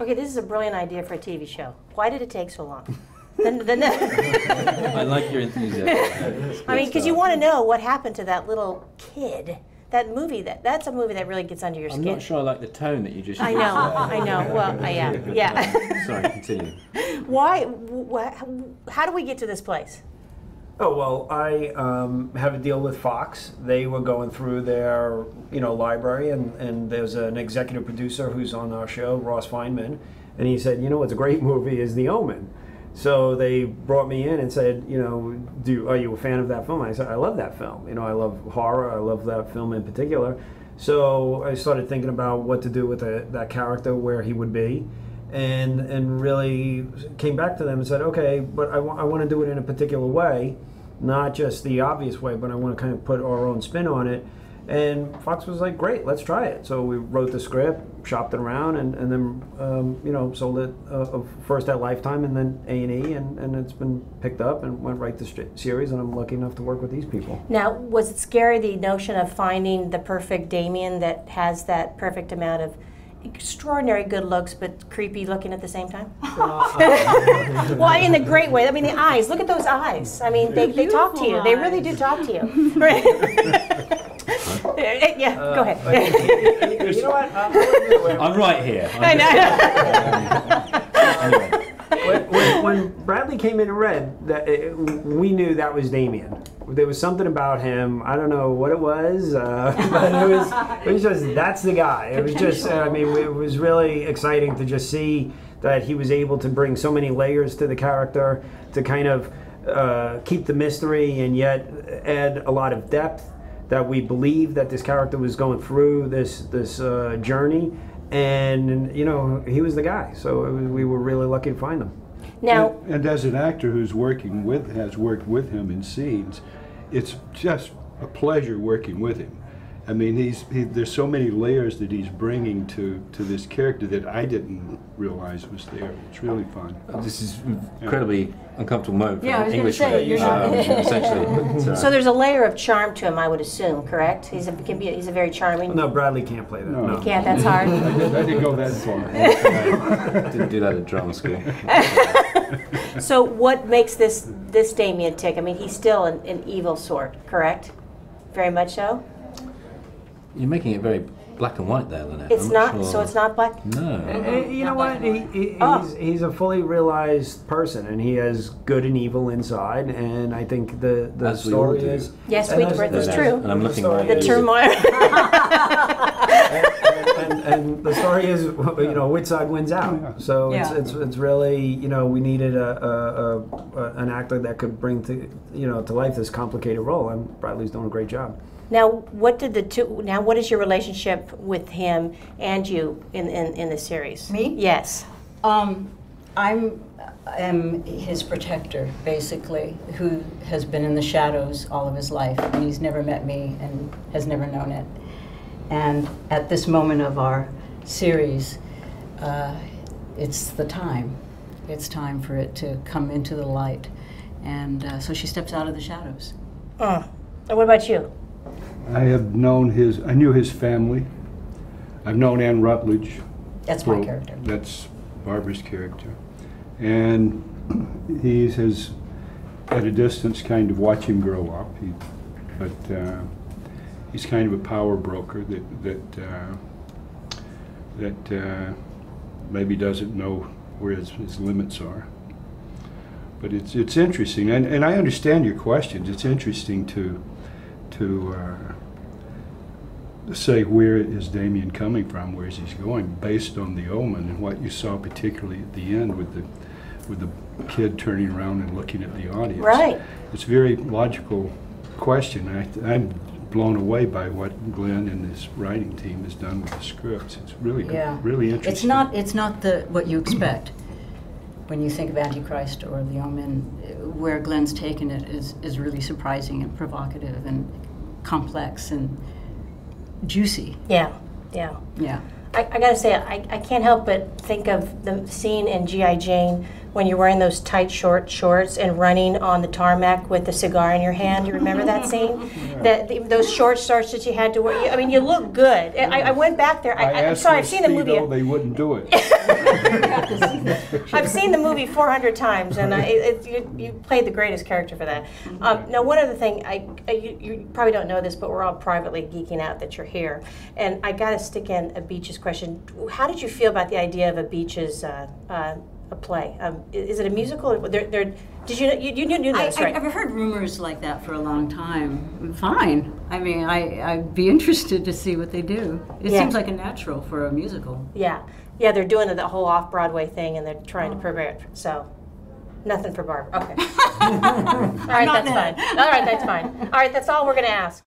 Okay, this is a brilliant idea for a TV show. Why did it take so long? I like your enthusiasm. I mean, because you want to know what happened to that little kid. That movie, that's a movie that really gets under your skin. I'm not sure I like the tone that you just used. I know. Well, yeah. Sorry, continue. Why? How do we get to this place? Oh, well, I have a deal with Fox. They were going through their, library, and there's an executive producer who's on our show, Ross Feynman, and he said, what's a great movie is The Omen. So they brought me in and said, are you a fan of that film? I said, I love that film. I love horror. I love that film in particular. So I started thinking about what to do with that character, where he would be, and really came back to them and said, okay, but I want to do it in a particular way, not just the obvious way, but I want to kind of put our own spin on it. And Fox was like, great, let's try it. So we wrote the script, shopped it around, and then sold it first at Lifetime and then A&E, and it's been picked up and went right to series, and I'm lucky enough to work with these people. Now, was it scary, the notion of finding the perfect Damien that has that perfect amount of extraordinary good looks but creepy looking at the same time? Well, in a great way. I mean, the eyes, look at those eyes. I mean, they talk to you. They really do talk to you. Right? Yeah, go ahead. You know what? I'm right here. Anyway, when Bradley came in and read, we knew that was Damien. There was something about him. I don't know what it was, but it was just, that's the guy. It was just, it was really exciting to just see that he was able to bring so many layers to the character, to kind of keep the mystery and yet add a lot of depth, that we believed that this character was going through this journey, and he was the guy. So we were really lucky to find him. Now, and as an actor who's has worked with him in scenes, it's just a pleasure working with him. I mean, there's so many layers that he's bringing to this character that I didn't realize was there. It's really fun. This is incredibly uncomfortable moment for Yeah, I was an gonna say, Englishman, essentially. But, so there's a layer of charm to him, I would assume, correct? He's a very charming. No, Bradley can't play that. No. He can't. That's hard. I didn't go that far. didn't do that at drama school. So what makes this Damien tick? I mean, he's still an evil sort, correct? Very much so. You're making it very black and white there, Lynette. It's I'm not. sure. So it's not black. No. You know what? He's a fully realized person, and he has good and evil inside. And I think the story is yes, sweet birth is true. And I'm looking right the turmoil. and the story is, which side wins out. So it's really, we needed an actor that could bring to life this complicated role, and Bradley's doing a great job. Now, what is your relationship with him and you in the series? Me? Yes. I am his protector, basically, who has been in the shadows all of his life, and he's never met me and has never known it. And at this moment of our series, it's the time. It's time for it to come into the light. And so she steps out of the shadows. And what about you? I knew his family. I've known Ann Rutledge. That's my character. That's Barbara's character. And he has, at a distance, kind of watch him grow up. But he's kind of a power broker that maybe doesn't know where his limits are. But it's interesting, and I understand your questions. It's interesting to say, where is Damien coming from, where is he going, based on The Omen and what you saw particularly at the end with the kid turning around and looking at the audience. Right. It's a very logical question. I'm blown away by what Glenn and his writing team has done with the scripts. It's really really interesting. It's not what you expect when you think of Antichrist or The Omen. Where Glenn's taken it is really surprising and provocative and complex and juicy. Yeah. Yeah. I gotta say, I can't help but think of the scene in G.I. Jane when you're wearing those tight short shorts and running on the tarmac with a cigar in your hand. You remember that scene? Those short shorts that you had to wear. I mean, you look good. I went back there. I'm sorry, I've seen the movie. They wouldn't do it. I've seen the movie 400 times, and you played the greatest character for that. Now, one other thing, you probably don't know this, but we're all privately geeking out that you're here, and I got to stick in a Beaches question. How did you feel about the idea of a Beaches a play? Is it a musical? Did you knew this, right? I've heard rumors like that for a long time. Fine. I mean, I'd be interested to see what they do. It seems like a natural for a musical. Yeah, they're doing the whole off-Broadway thing, and they're trying to promote. So, nothing for Barbara. Okay. All right, that's fine. All right, that's fine. All right, that's all we're going to ask.